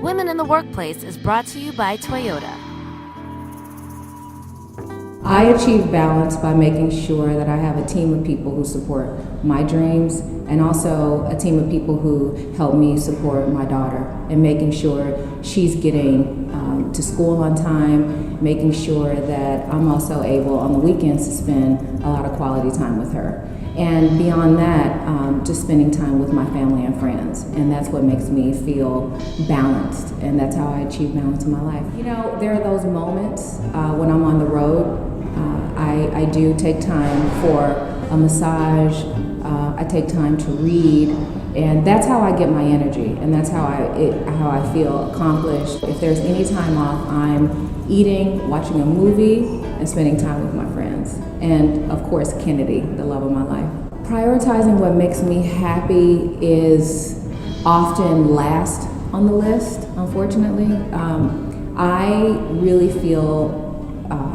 Women in the Workplace is brought to you by Toyota. I achieve balance by making sure that I have a team of people who support my dreams and also a team of people who help me support my daughter and making sure she's getting to school on time, making sure that I'm also able on the weekends to spend a lot of quality time with her. And beyond that, just spending time with my family and friends. And that's what makes me feel balanced. And that's how I achieve balance in my life. You know, there are those moments when I'm on the road. I do take time for a massage. I take time to read. And that's how I get my energy. And that's how I feel accomplished. If there's any time off, I'm eating, watching a movie, and spending time with my friends. And of course, Kennedy, the love of my life. Prioritizing what makes me happy is often last on the list, unfortunately. I really feel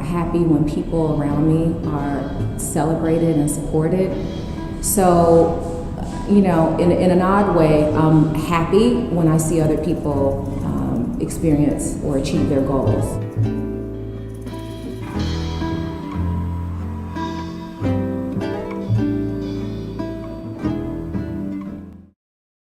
happy when people around me are celebrated and supported. So, you know, in an odd way, I'm happy when I see other people experience or achieve their goals.